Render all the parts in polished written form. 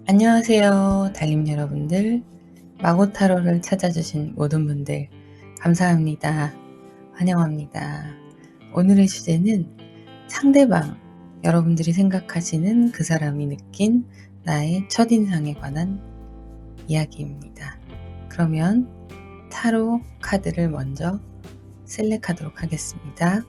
안녕하세요, 달님 여러분들. 마고타로를 찾아주신 모든 분들, 감사합니다. 환영합니다. 오늘의 주제는 상대방, 여러분들이 생각하시는 그 사람이 느낀 나의 첫인상에 관한 이야기입니다. 그러면 타로 카드를 먼저 셀렉하도록 하겠습니다.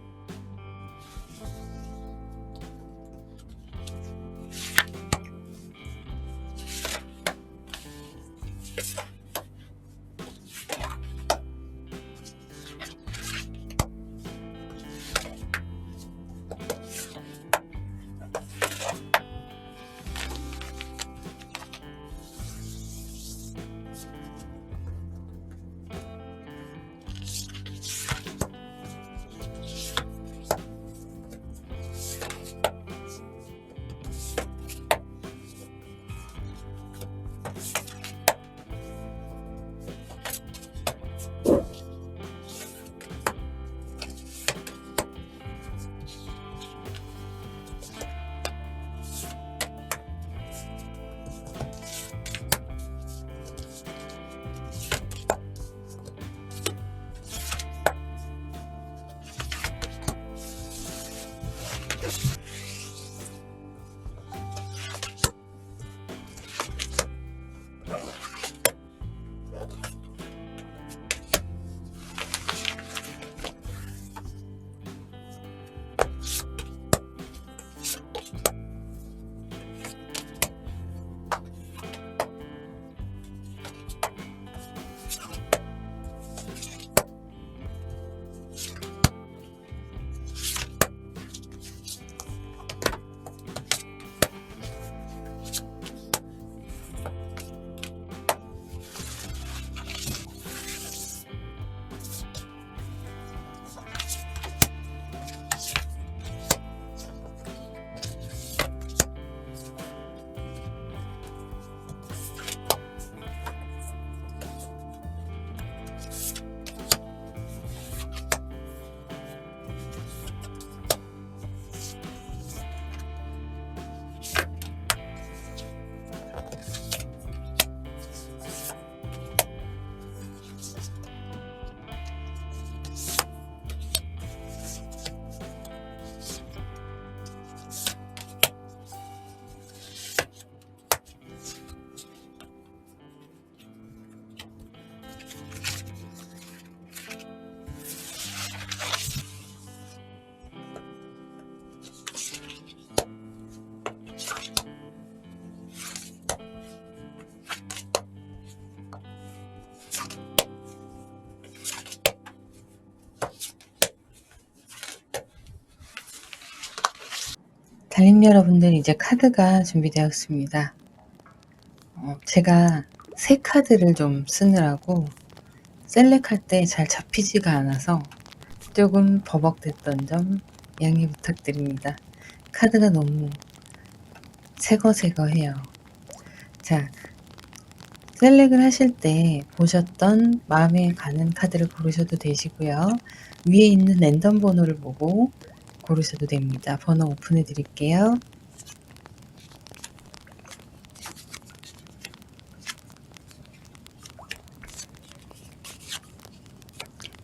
달님 여러분들, 이제 카드가 준비되었습니다. 제가 새 카드를 좀 쓰느라고 셀렉할 때 잘 잡히지가 않아서 조금 버벅댔던 점 양해 부탁드립니다. 카드가 너무 새거새거해요. 자, 셀렉을 하실 때 보셨던 마음에 가는 카드를 고르셔도 되시고요. 위에 있는 랜덤 번호를 보고 고르셔도 됩니다. 번호 오픈해 드릴게요.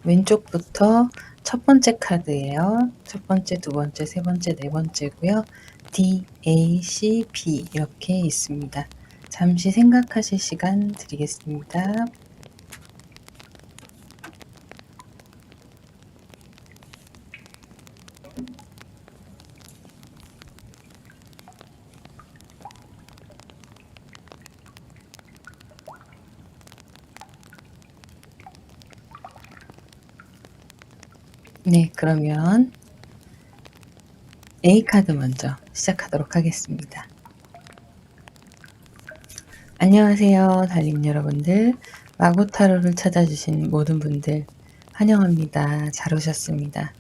왼쪽부터 첫 번째 카드예요. 첫 번째, 두 번째, 세 번째, 네 번째고요. D, A, C, B 이렇게 있습니다. 잠시 생각하실 시간 드리겠습니다. 네, 그러면 A 카드 먼저 시작하도록 하겠습니다. 안녕하세요, 달님 여러분들. 마고타로를 찾아주신 모든 분들 환영합니다. 잘 오셨습니다.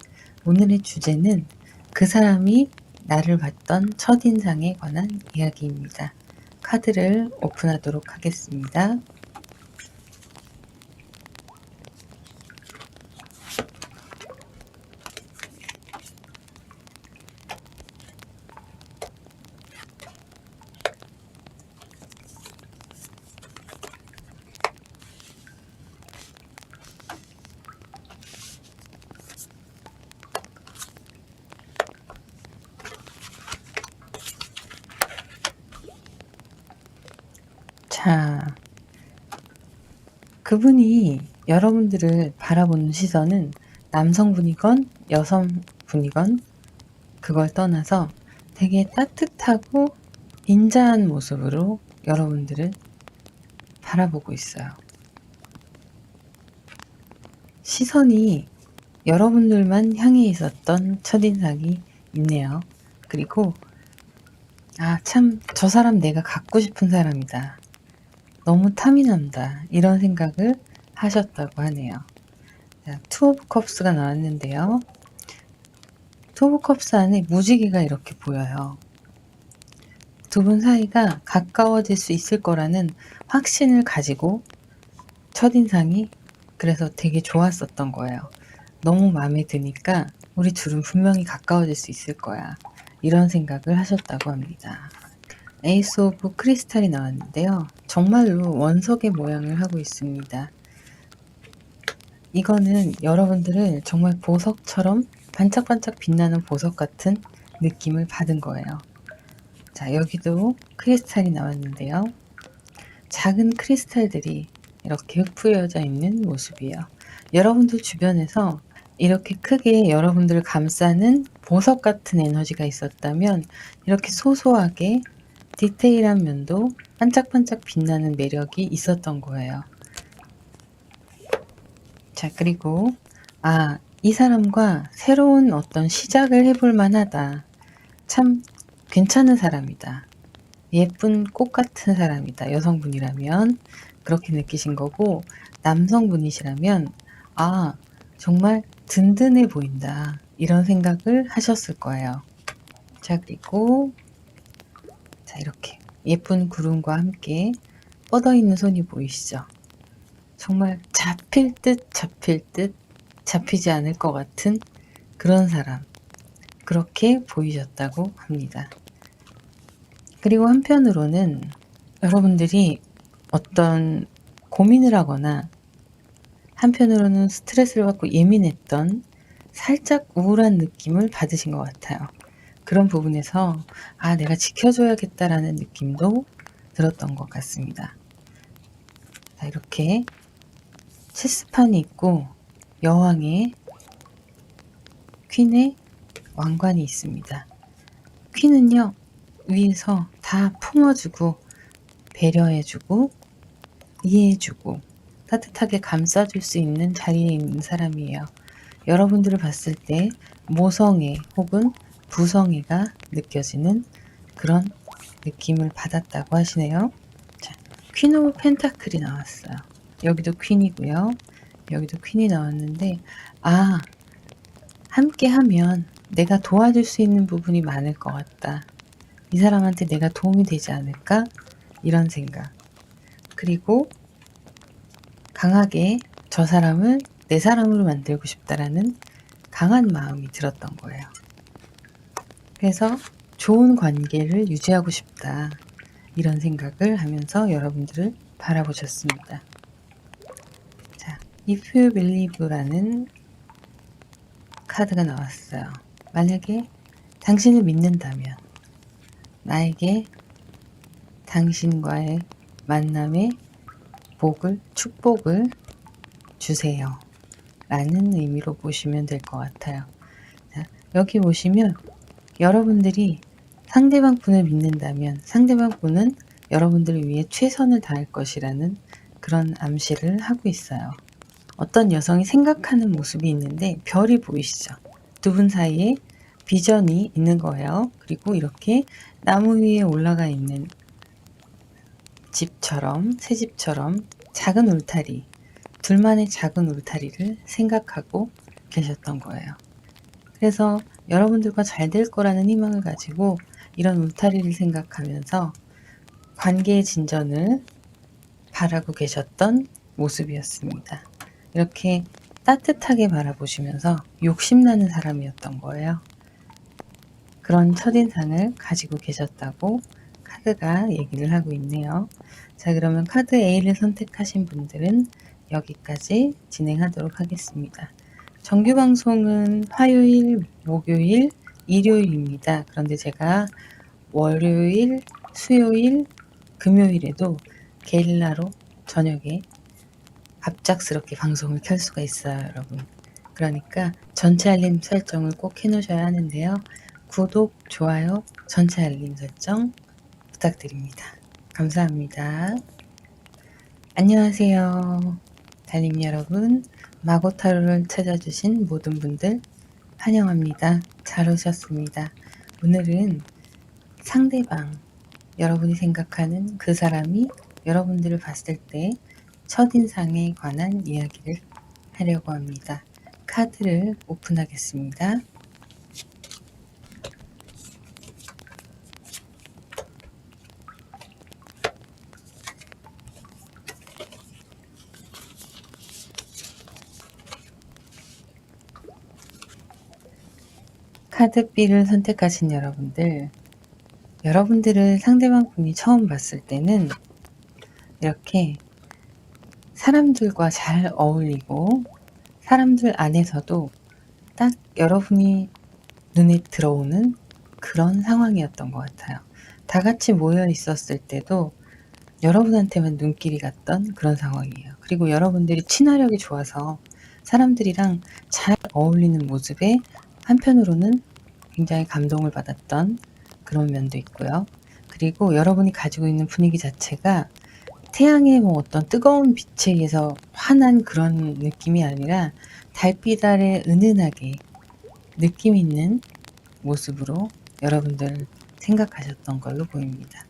오늘의 주제는 그 사람이 나를 봤던 첫인상에 관한 이야기입니다. 카드를 오픈하도록 하겠습니다. 자, 그분이 여러분들을 바라보는 시선은 남성분이건 여성분이건 그걸 떠나서 되게 따뜻하고 인자한 모습으로 여러분들을 바라보고 있어요. 시선이 여러분들만 향해 있었던 첫인상이 있네요. 그리고 참 저 사람 내가 갖고 싶은 사람이다. 너무 탐이 난다. 이런 생각을 하셨다고 하네요. 자, 투 오브 컵스가 나왔는데요. 투 오브 컵스 안에 무지개가 이렇게 보여요. 두 분 사이가 가까워질 수 있을 거라는 확신을 가지고 첫인상이 그래서 되게 좋았었던 거예요. 너무 마음에 드니까 우리 둘은 분명히 가까워질 수 있을 거야. 이런 생각을 하셨다고 합니다. 에이스 오브 크리스탈이 나왔는데요. 정말로 원석의 모양을 하고 있습니다. 이거는 여러분들을 정말 보석처럼 반짝반짝 빛나는 보석 같은 느낌을 받은 거예요. 자, 여기도 크리스탈이 나왔는데요. 작은 크리스탈들이 이렇게 흩뿌려져 있는 모습이에요. 여러분들 주변에서 이렇게 크게 여러분들을 감싸는 보석 같은 에너지가 있었다면 이렇게 소소하게 디테일한 면도 반짝반짝 빛나는 매력이 있었던 거예요. 자, 그리고 이 사람과 새로운 어떤 시작을 해볼 만하다. 참 괜찮은 사람이다. 예쁜 꽃 같은 사람이다. 여성분이라면 그렇게 느끼신 거고, 남성분이시라면 정말 든든해 보인다. 이런 생각을 하셨을 거예요. 자, 그리고 이렇게 예쁜 구름과 함께 뻗어있는 손이 보이시죠? 정말 잡힐 듯 잡히지 않을 것 같은 그런 사람, 그렇게 보이셨다고 합니다. 그리고 한편으로는 여러분들이 어떤 고민을 하거나 한편으로는 스트레스를 받고 예민했던 살짝 우울한 느낌을 받으신 것 같아요. 그런 부분에서 내가 지켜줘야겠다라는 느낌도 들었던 것 같습니다. 자, 이렇게 체스판이 있고 여왕의 퀸의 왕관이 있습니다. 퀸은요, 위에서 다 품어주고 배려해주고 이해해주고 따뜻하게 감싸줄 수 있는 자리에 있는 사람이에요. 여러분들을 봤을 때 모성애 혹은 부성애가 느껴지는 그런 느낌을 받았다고 하시네요. 자, 퀸 오브 펜타클이 나왔어요. 여기도 퀸이고요. 여기도 퀸이 나왔는데 함께 하면 내가 도와줄 수 있는 부분이 많을 것 같다. 이 사람한테 내가 도움이 되지 않을까? 이런 생각. 그리고 강하게 저 사람을 내 사람으로 만들고 싶다라는 강한 마음이 들었던 거예요. 그래서 좋은 관계를 유지하고 싶다. 이런 생각을 하면서 여러분들을 바라보셨습니다. 자, If You Believe라는 카드가 나왔어요. 만약에 당신을 믿는다면 나에게 당신과의 만남의 축복을 주세요. 라는 의미로 보시면 될 것 같아요. 자, 여기 보시면 여러분들이 상대방 분을 믿는다면 상대방 분은 여러분들을 위해 최선을 다할 것이라는 그런 암시를 하고 있어요. 어떤 여성이 생각하는 모습이 있는데 별이 보이시죠? 두 분 사이에 비전이 있는 거예요. 그리고 이렇게 나무 위에 올라가 있는 집처럼, 새 집처럼 작은 울타리, 둘만의 작은 울타리를 생각하고 계셨던 거예요. 그래서 여러분들과 잘 될 거라는 희망을 가지고 이런 울타리를 생각하면서 관계의 진전을 바라고 계셨던 모습이었습니다. 이렇게 따뜻하게 바라보시면서 욕심나는 사람이었던 거예요. 그런 첫인상을 가지고 계셨다고 카드가 얘기를 하고 있네요. 자, 그러면 카드 A를 선택하신 분들은 여기까지 진행하도록 하겠습니다. 정규 방송은 화요일, 목요일, 일요일입니다. 그런데 제가 월요일, 수요일, 금요일에도 게릴라로 저녁에 갑작스럽게 방송을 켤 수가 있어요, 여러분. 그러니까 전체 알림 설정을 꼭 해놓으셔야 하는데요. 구독, 좋아요, 전체 알림 설정 부탁드립니다. 감사합니다. 안녕하세요. 달님 여러분, 마고타로를 찾아주신 모든 분들 환영합니다. 잘 오셨습니다. 오늘은 상대방, 여러분이 생각하는 그 사람이 여러분들을 봤을 때 첫인상에 관한 이야기를 하려고 합니다. 카드를 오픈하겠습니다. 카드 B를 선택하신 여러분들을 상대방 분이 처음 봤을 때는 이렇게 사람들과 잘 어울리고 사람들 안에서도 딱 여러분이 눈에 들어오는 그런 상황이었던 것 같아요. 다 같이 모여 있었을 때도 여러분한테만 눈길이 갔던 그런 상황이에요. 그리고 여러분들이 친화력이 좋아서 사람들이랑 잘 어울리는 모습에 한편으로는 굉장히 감동을 받았던 그런 면도 있고요. 그리고 여러분이 가지고 있는 분위기 자체가 태양의 어떤 뜨거운 빛에 의해서 환한 그런 느낌이 아니라 달빛 아래 은은하게 느낌 있는 모습으로 여러분들 생각하셨던 걸로 보입니다.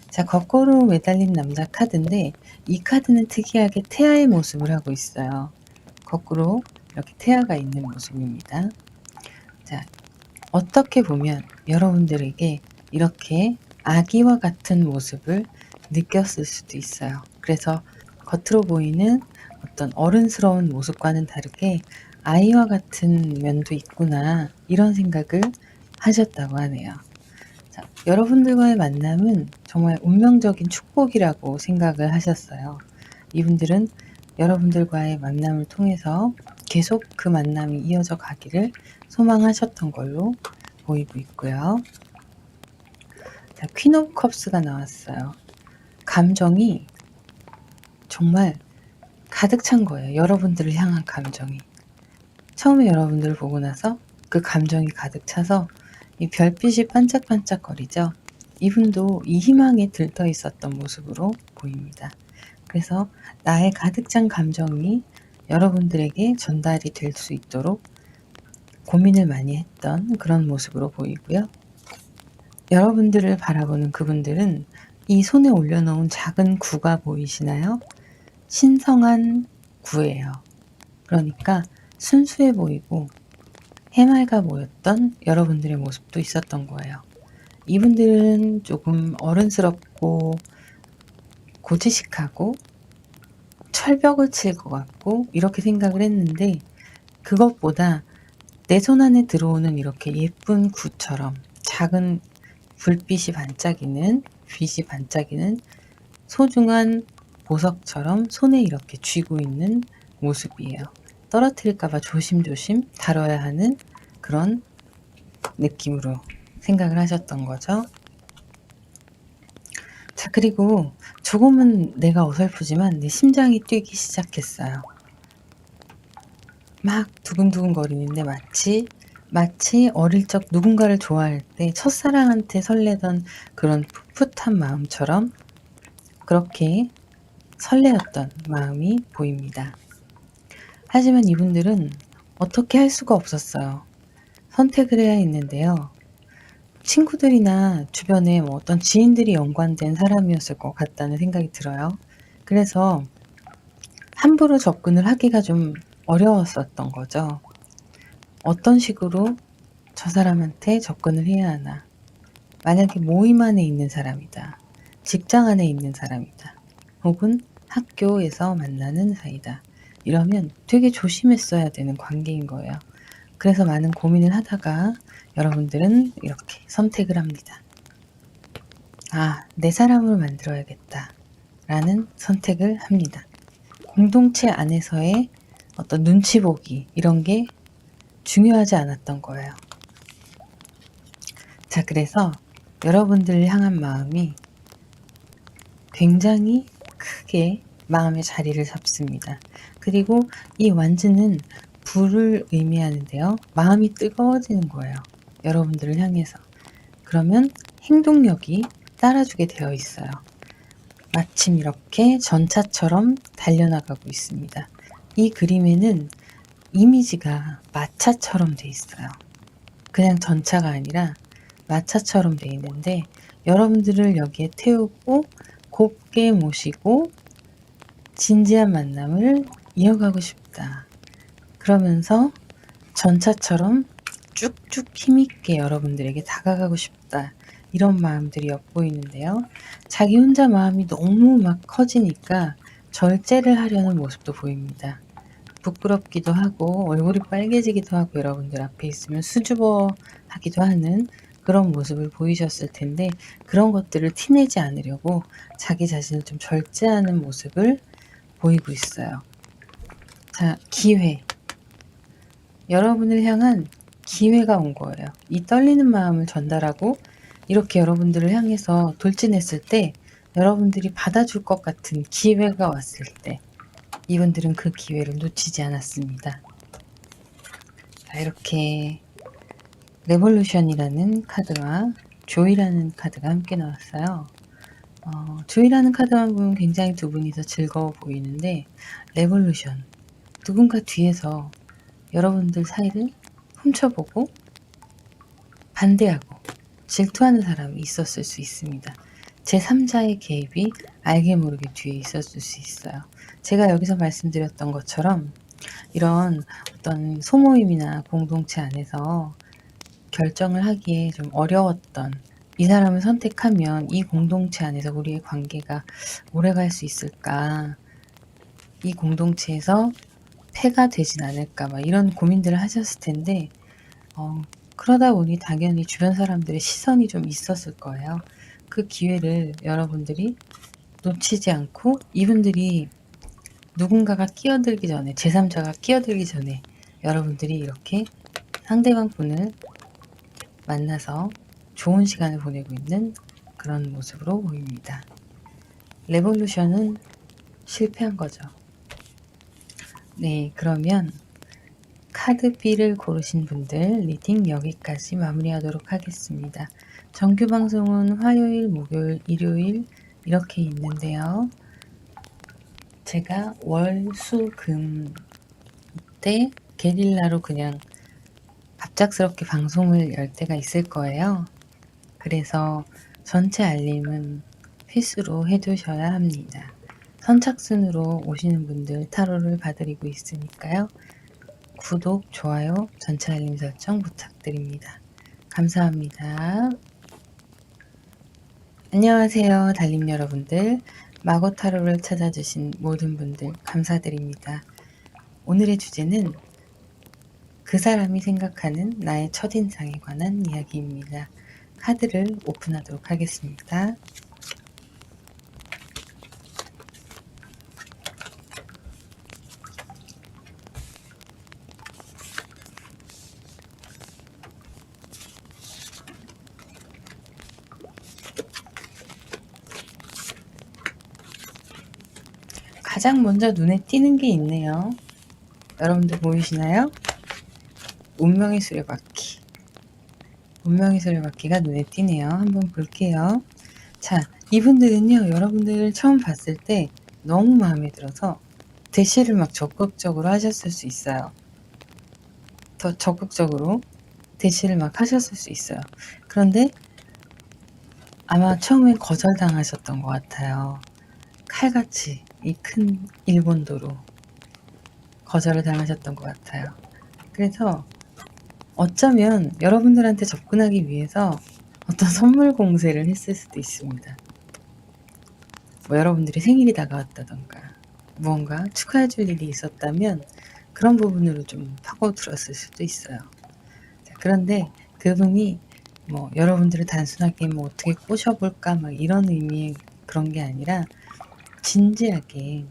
자, 거꾸로 매달린 남자 카드인데 이 카드는 특이하게 태아의 모습을 하고 있어요. 거꾸로 이렇게 태아가 있는 모습입니다. 자, 어떻게 보면 여러분들에게 이렇게 아기와 같은 모습을 느꼈을 수도 있어요. 그래서 겉으로 보이는 어떤 어른스러운 모습과는 다르게 아이와 같은 면도 있구나 이런 생각을 하셨다고 하네요. 자, 여러분들과의 만남은 정말 운명적인 축복이라고 생각을 하셨어요. 이분들은 여러분들과의 만남을 통해서 계속 그 만남이 이어져 가기를 소망하셨던 걸로 보이고 있고요. 자, 퀸 오브 컵스가 나왔어요. 감정이 정말 가득 찬 거예요. 여러분들을 향한 감정이. 처음에 여러분들을 보고 나서 그 감정이 가득 차서 이 별빛이 반짝반짝거리죠. 이분도 이 희망에 들떠 있었던 모습으로 보입니다. 그래서 나의 가득 찬 감정이 여러분들에게 전달이 될 수 있도록 고민을 많이 했던 그런 모습으로 보이고요. 여러분들을 바라보는 그분들은 이 손에 올려놓은 작은 구가 보이시나요? 신성한 구예요. 그러니까 순수해 보이고 해맑아 보였던 여러분들의 모습도 있었던 거예요. 이분들은 조금 어른스럽고 고지식하고 철벽을 칠 것 같고 이렇게 생각을 했는데 그것보다 내 손 안에 들어오는 이렇게 예쁜 구처럼 작은 불빛이 반짝이는 빛이 반짝이는 소중한 보석처럼 손에 이렇게 쥐고 있는 모습이에요. 떨어뜨릴까봐 조심조심 다뤄야 하는 그런 느낌으로 생각을 하셨던 거죠. 자, 그리고 조금은 내가 어설프지만 내 심장이 뛰기 시작했어요. 막 두근두근 거리는데 마치 어릴 적 누군가를 좋아할 때 첫사랑한테 설레던 그런 풋풋한 마음처럼 그렇게 설레었던 마음이 보입니다. 하지만 이분들은 어떻게 할 수가 없었어요. 선택을 해야 했는데요. 친구들이나 주변에 어떤 지인들이 연관된 사람이었을 것 같다는 생각이 들어요. 그래서 함부로 접근을 하기가 좀 어려웠었던 거죠. 어떤 식으로 저 사람한테 접근을 해야 하나. 만약에 모임 안에 있는 사람이다. 직장 안에 있는 사람이다. 혹은 학교에서 만나는 사이다. 이러면 되게 조심했어야 되는 관계인 거예요. 그래서 많은 고민을 하다가 여러분들은 이렇게 선택을 합니다. 아, 내 사람으로 만들어야겠다. 라는 선택을 합니다. 공동체 안에서의 어떤 눈치 보기, 이런 게 중요하지 않았던 거예요. 자, 그래서 여러분들을 향한 마음이 굉장히 크게 마음의 자리를 잡습니다. 그리고 이 완즈는 불을 의미하는데요. 마음이 뜨거워지는 거예요. 여러분들을 향해서. 그러면 행동력이 따라주게 되어 있어요. 마침 이렇게 전차처럼 달려나가고 있습니다. 이 그림에는 이미지가 마차처럼 돼 있어요. 그냥 전차가 아니라 마차처럼 돼 있는데 여러분들을 여기에 태우고 곱게 모시고 진지한 만남을 이어가고 싶다. 그러면서 전차처럼 쭉쭉 힘있게 여러분들에게 다가가고 싶다. 이런 마음들이 엿보이는데요. 자기 혼자 마음이 너무 막 커지니까 절제를 하려는 모습도 보입니다. 부끄럽기도 하고 얼굴이 빨개지기도 하고 여러분들 앞에 있으면 수줍어 하기도 하는 그런 모습을 보이셨을 텐데 그런 것들을 티내지 않으려고 자기 자신을 좀 절제하는 모습을 보이고 있어요. 자, 기회. 여러분을 향한 기회가 온 거예요. 이 떨리는 마음을 전달하고 이렇게 여러분들을 향해서 돌진했을 때 여러분들이 받아줄 것 같은 기회가 왔을 때 이분들은 그 기회를 놓치지 않았습니다. 자, 이렇게 레볼루션이라는 카드와 조이라는 카드가 함께 나왔어요. 조이라는 카드만 보면 굉장히 두 분이서 즐거워 보이는데 레볼루션, 누군가 뒤에서 여러분들 사이를 훔쳐보고 반대하고 질투하는 사람이 있었을 수 있습니다. 제3자의 개입이 알게 모르게 뒤에 있었을 수 있어요. 제가 여기서 말씀드렸던 것처럼 이런 어떤 소모임이나 공동체 안에서 결정을 하기에 좀 어려웠던 이 사람을 선택하면 이 공동체 안에서 우리의 관계가 오래갈 수 있을까? 이 공동체에서 폐가 되진 않을까? 막 이런 고민들을 하셨을 텐데 그러다 보니 당연히 주변 사람들의 시선이 좀 있었을 거예요. 그 기회를 여러분들이 놓치지 않고 이분들이 누군가가 끼어들기 전에 제3자가 끼어들기 전에 여러분들이 이렇게 상대방 분을 만나서 좋은 시간을 보내고 있는 그런 모습으로 보입니다. 레볼루션은 실패한 거죠. 네, 그러면 카드 B를 고르신 분들 리딩 여기까지 마무리하도록 하겠습니다. 정규 방송은 화요일, 목요일, 일요일 이렇게 있는데요. 제가 월, 수, 금 이때 게릴라로 그냥 갑작스럽게 방송을 열 때가 있을 거예요. 그래서 전체 알림은 필수로 해두셔야 합니다. 선착순으로 오시는 분들 타로를 봐드리고 있으니까요. 구독, 좋아요, 전체 알림 설정 부탁드립니다. 감사합니다. 안녕하세요, 달님 여러분들. 마고 타로를 찾아주신 모든 분들 감사드립니다. 오늘의 주제는 그 사람이 생각하는 나의 첫인상에 관한 이야기입니다. 카드를 오픈하도록 하겠습니다. 가장 먼저 눈에 띄는 게 있네요. 여러분들 보이시나요? 운명의 수레바퀴. 운명의 수레바퀴가 눈에 띄네요. 한번 볼게요. 자, 이분들은요, 여러분들을 처음 봤을 때 너무 마음에 들어서 대시를 막 적극적으로 하셨을 수 있어요. 더 적극적으로 대시를 막 하셨을 수 있어요. 그런데 아마 처음엔 거절당하셨던 것 같아요. 칼같이 이 큰 일본도로 거절을 당하셨던 것 같아요. 그래서 어쩌면 여러분들한테 접근하기 위해서 어떤 선물 공세를 했을 수도 있습니다. 뭐 여러분들이 생일이 다가왔다던가 무언가 축하해줄 일이 있었다면 그런 부분으로 좀 파고들었을 수도 있어요. 자, 그런데 그분이 뭐 여러분들을 단순하게 뭐 어떻게 꼬셔볼까 막 이런 의미의 그런 게 아니라 진지하게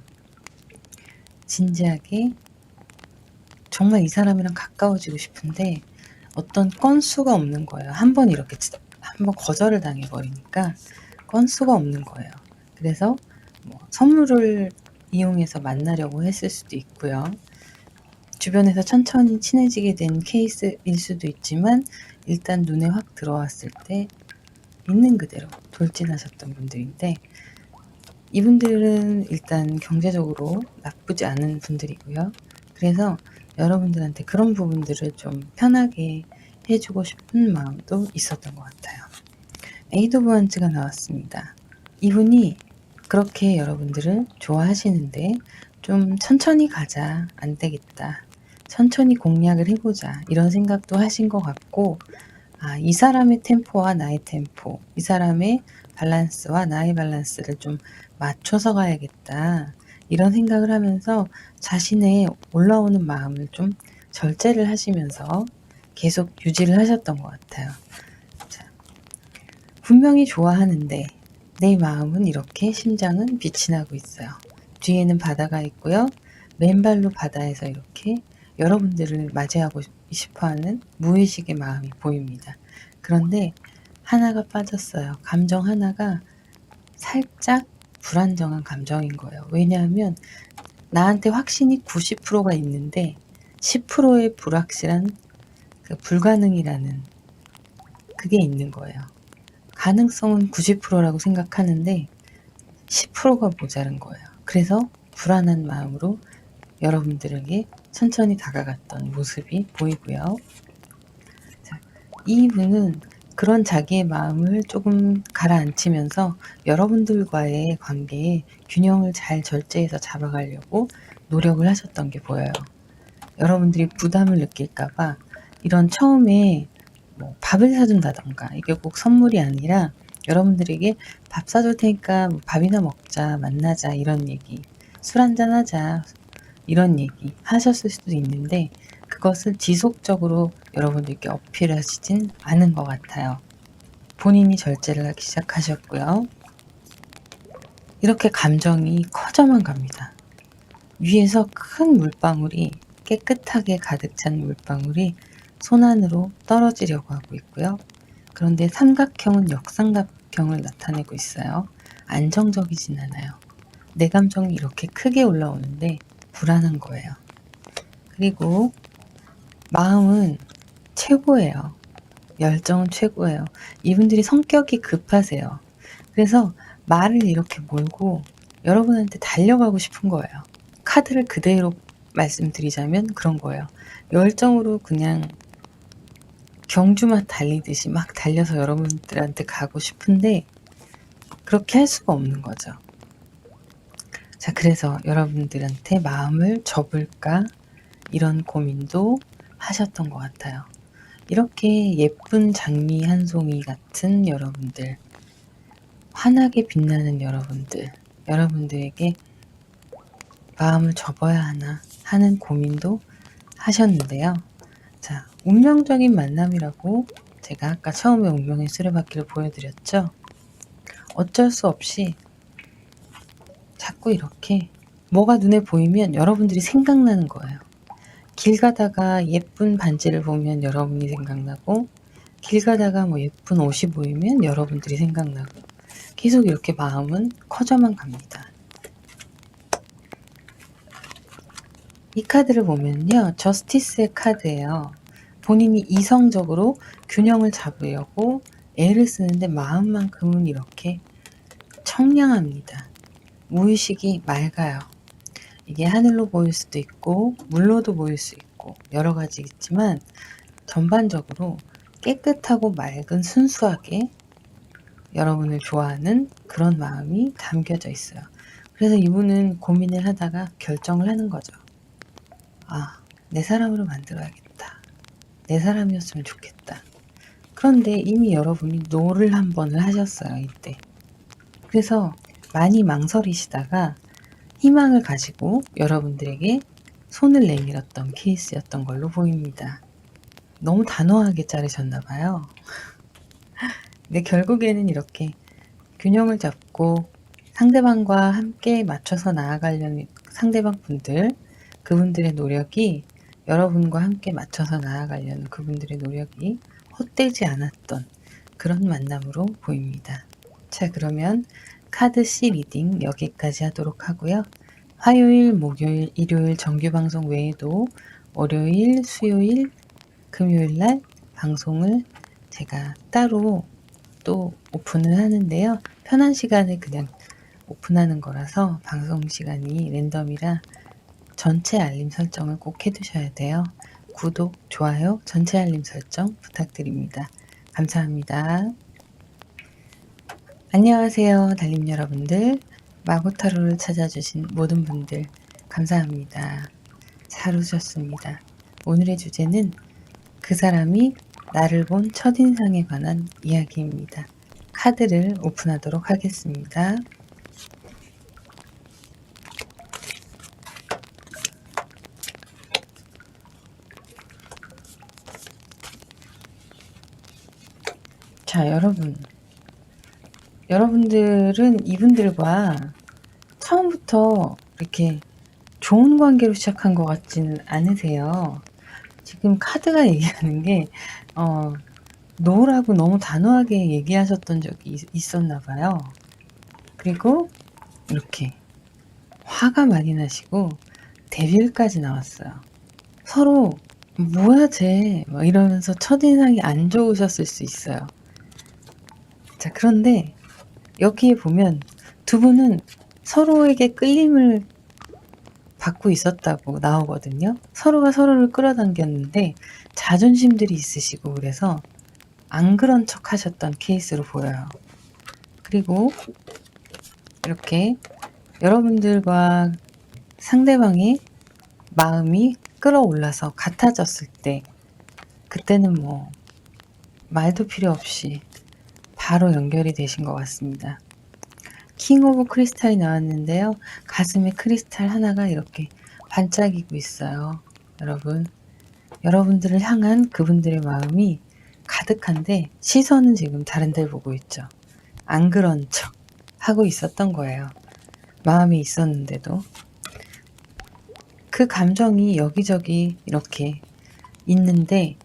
정말 이 사람이랑 가까워지고 싶은데 어떤 건수가 없는 거예요. 한번 이렇게 한번 거절을 당해버리니까 건수가 없는 거예요. 그래서 뭐 선물을 이용해서 만나려고 했을 수도 있고요. 주변에서 천천히 친해지게 된 케이스일 수도 있지만 일단 눈에 확 들어왔을 때 있는 그대로 돌진하셨던 분들인데, 이분들은 일단 경제적으로 나쁘지 않은 분들이고요. 그래서 여러분들한테 그런 부분들을 좀 편하게 해주고 싶은 마음도 있었던 것 같아요. 에이드 오브 원즈가 나왔습니다. 이분이 그렇게 여러분들을 좋아하시는데 좀 천천히 가자, 안 되겠다, 천천히 공략을 해보자, 이런 생각도 하신 것 같고, 이 사람의 템포와 나의 템포, 이 사람의 밸런스와 나의 밸런스를 좀 맞춰서 가야겠다, 이런 생각을 하면서 자신의 올라오는 마음을 좀 절제를 하시면서 계속 유지를 하셨던 것 같아요. 자, 분명히 좋아하는데 내 마음은 이렇게, 심장은 빛이 나고 있어요. 뒤에는 바다가 있고요. 맨발로 바다에서 이렇게 여러분들을 맞이하고 싶어하는 무의식의 마음이 보입니다. 그런데 하나가 빠졌어요. 감정 하나가 살짝 불안정한 감정인 거예요. 왜냐하면 나한테 확신이 90%가 있는데 10%의 불확실한, 그 불가능이라는 그게 있는 거예요. 가능성은 90%라고 생각하는데 10%가 모자른 거예요. 그래서 불안한 마음으로 여러분들에게 천천히 다가갔던 모습이 보이고요. 자, 이분은 그런 자기의 마음을 조금 가라앉히면서 여러분들과의 관계에 균형을 잘 절제해서 잡아가려고 노력을 하셨던 게 보여요. 여러분들이 부담을 느낄까봐 이런 처음에 뭐 밥을 사준다던가, 이게 꼭 선물이 아니라 여러분들에게 밥 사줄 테니까 뭐 밥이나 먹자, 만나자, 이런 얘기, 술 한잔 하자, 이런 얘기 하셨을 수도 있는데 그것을 지속적으로 여러분들께 어필하시진 않은 것 같아요. 본인이 절제를 하기 시작하셨고요. 이렇게 감정이 커져만 갑니다. 위에서 큰 물방울이, 깨끗하게 가득 찬 물방울이 손안으로 떨어지려고 하고 있고요. 그런데 삼각형은 역삼각형을 나타내고 있어요. 안정적이진 않아요. 내 감정이 이렇게 크게 올라오는데 불안한 거예요. 그리고 마음은 최고예요. 열정은 최고예요. 이분들이 성격이 급하세요. 그래서 말을 이렇게 몰고 여러분한테 달려가고 싶은 거예요. 카드를 그대로 말씀드리자면 그런 거예요. 열정으로 그냥 경주만 달리듯이 막 달려서 여러분들한테 가고 싶은데 그렇게 할 수가 없는 거죠. 자, 그래서 여러분들한테 마음을 접을까, 이런 고민도 하셨던 것 같아요. 이렇게 예쁜 장미 한 송이 같은 여러분들, 환하게 빛나는 여러분들, 여러분들에게 마음을 접어야 하나 하는 고민도 하셨는데요. 자, 운명적인 만남이라고 제가 아까 처음에 운명의 수레바퀴를 보여드렸죠. 어쩔 수 없이 자꾸 이렇게 뭐가 눈에 보이면 여러분들이 생각나는 거예요. 길 가다가 예쁜 반지를 보면 여러분이 생각나고, 길 가다가 뭐 예쁜 옷이 보이면 여러분들이 생각나고, 계속 이렇게 마음은 커져만 갑니다. 이 카드를 보면요, 저스티스의 카드예요. 본인이 이성적으로 균형을 잡으려고 애를 쓰는데 마음만큼은 이렇게 청량합니다. 무의식이 맑아요. 이게 하늘로 보일 수도 있고 물로도 보일 수 있고 여러 가지 있지만 전반적으로 깨끗하고 맑은, 순수하게 여러분을 좋아하는 그런 마음이 담겨져 있어요. 그래서 이분은 고민을 하다가 결정을 하는 거죠. 내 사람으로 만들어야겠다. 내 사람이었으면 좋겠다. 그런데 이미 여러분이 노를 한 번을 하셨어요, 이때. 그래서 많이 망설이시다가 희망을 가지고 여러분들에게 손을 내밀었던 케이스였던 걸로 보입니다. 너무 단호하게 자르셨나 봐요. 근데 결국에는 이렇게 균형을 잡고 상대방과 함께 맞춰서 나아가려는 상대방 분들, 그분들의 노력이, 여러분과 함께 맞춰서 나아가려는 그분들의 노력이 헛되지 않았던 그런 만남으로 보입니다. 자, 그러면 카드 C 리딩 여기까지 하도록 하고요. 화요일, 목요일, 일요일 정규 방송 외에도 월요일, 수요일, 금요일 날 방송을 제가 따로 또 오픈을 하는데요. 편한 시간에 그냥 오픈하는 거라서 방송 시간이 랜덤이라 전체 알림 설정을 꼭 해두셔야 돼요. 구독, 좋아요, 전체 알림 설정 부탁드립니다. 감사합니다. 안녕하세요, 달님 여러분들. 마구타로를 찾아주신 모든 분들 감사합니다. 잘 오셨습니다. 오늘의 주제는 그 사람이 나를 본 첫인상에 관한 이야기입니다. 카드를 오픈하도록 하겠습니다. 자, 여러분들은 이분들과 처음부터 이렇게 좋은 관계로 시작한 것 같지는 않으세요. 지금 카드가 얘기하는 게 노라고 너무 단호하게 얘기하셨던 적이 있었나 봐요. 그리고 이렇게 화가 많이 나시고 데뷔까지 나왔어요. 서로 뭐야 쟤 막 이러면서 첫인상이 안 좋으셨을 수 있어요. 자, 그런데 여기에 보면 두 분은 서로에게 끌림을 받고 있었다고 나오거든요. 서로가 서로를 끌어당겼는데 자존심들이 있으시고 그래서 안 그런 척 하셨던 케이스로 보여요. 그리고 이렇게 여러분들과 상대방의 마음이 끌어올라서 같아졌을 때 그때는 뭐 말도 필요 없이 바로 연결이 되신 것 같습니다. 킹 오브 크리스탈이 나왔는데요. 가슴에 크리스탈 하나가 이렇게 반짝이고 있어요. 여러분들을 향한 그분들의 마음이 가득한데 시선은 지금 다른 데를 보고 있죠. 안 그런 척 하고 있었던 거예요. 마음이 있었는데도. 그 감정이 여기저기 이렇게 있는데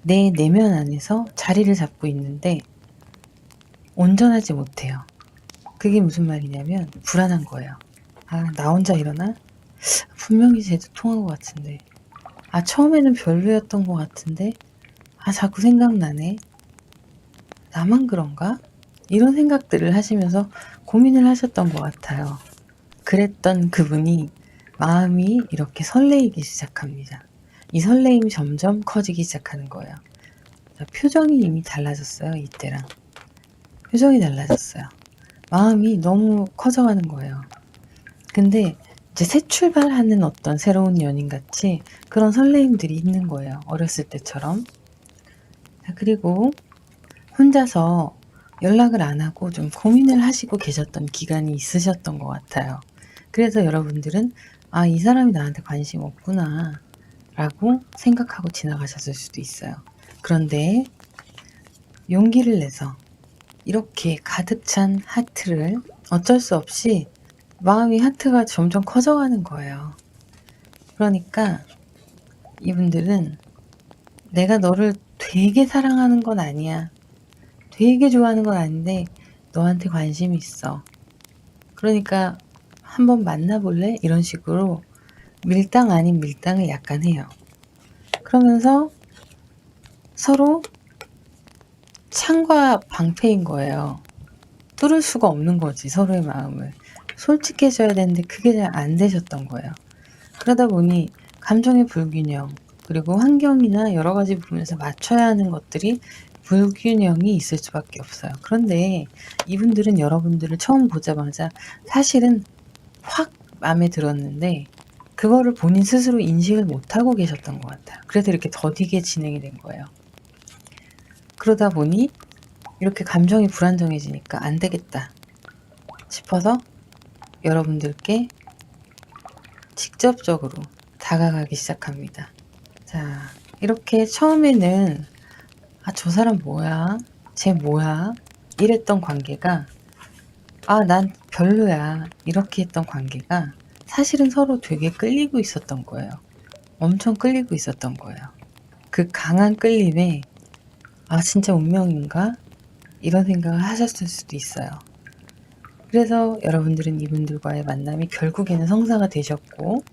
내 내면 안에서 자리를 잡고 있는데 온전하지 못해요. 그게 무슨 말이냐면 불안한 거예요. 아, 나 혼자 이러나? 분명히 쟤도 통한 것 같은데. 아, 처음에는 별로였던 것 같은데. 아, 자꾸 생각나네. 나만 그런가? 이런 생각들을 하시면서 고민을 하셨던 것 같아요. 그랬던 그분이 마음이 이렇게 설레이기 시작합니다. 이 설레임이 점점 커지기 시작하는 거예요. 자, 표정이 이미 달라졌어요. 이때랑. 표정이 달라졌어요. 마음이 너무 커져가는 거예요. 근데 이제 새 출발하는 어떤 새로운 연인같이 그런 설레임들이 있는 거예요. 어렸을 때처럼. 자, 그리고 혼자서 연락을 안 하고 좀 고민을 하시고 계셨던 기간이 있으셨던 것 같아요. 그래서 여러분들은 아, 이 사람이 나한테 관심 없구나 라고 생각하고 지나가셨을 수도 있어요. 그런데 용기를 내서 이렇게 가득 찬 하트를 어쩔 수 없이 마음이 하트가 점점 커져가는 거예요. 그러니까 이분들은 내가 너를 되게 사랑하는 건 아니야. 되게 좋아하는 건 아닌데 너한테 관심이 있어. 그러니까 한번 만나볼래? 이런 식으로 밀당 아닌 밀당을 약간 해요. 그러면서 서로 창과 방패인 거예요. 뚫을 수가 없는 거지, 서로의 마음을. 솔직해져야 되는데 그게 잘 안 되셨던 거예요. 그러다 보니 감정의 불균형, 그리고 환경이나 여러 가지 부분에서 맞춰야 하는 것들이 불균형이 있을 수밖에 없어요. 그런데 이분들은 여러분들을 처음 보자마자 사실은 확 마음에 들었는데 그거를 본인 스스로 인식을 못하고 계셨던 것 같아요. 그래서 이렇게 더디게 진행이 된 거예요. 그러다 보니 이렇게 감정이 불안정해지니까 안 되겠다 싶어서 여러분들께 직접적으로 다가가기 시작합니다. 자, 이렇게 처음에는 아, 저 사람 뭐야? 쟤 뭐야? 이랬던 관계가 아, 난 별로야. 이렇게 했던 관계가 사실은 서로 되게 끌리고 있었던 거예요. 엄청 끌리고 있었던 거예요. 그 강한 끌림에 아, 진짜 운명인가? 이런 생각을 하셨을 수도 있어요. 그래서 여러분들은 이분들과의 만남이 결국에는 성사가 되셨고,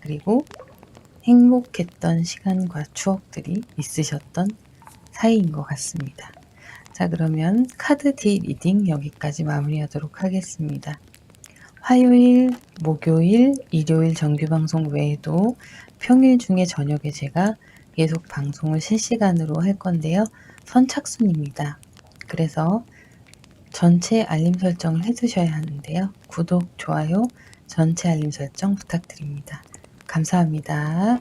그리고 행복했던 시간과 추억들이 있으셨던 사이인 것 같습니다. 자, 그러면 카드 디 리딩 여기까지 마무리하도록 하겠습니다. 화요일, 목요일, 일요일 정규 방송 외에도 평일 중에 저녁에 제가 계속 방송을 실시간으로 할 건데요. 선착순입니다. 그래서 전체 알림 설정을 해두셔야 하는데요. 구독, 좋아요, 전체 알림 설정 부탁드립니다. 감사합니다.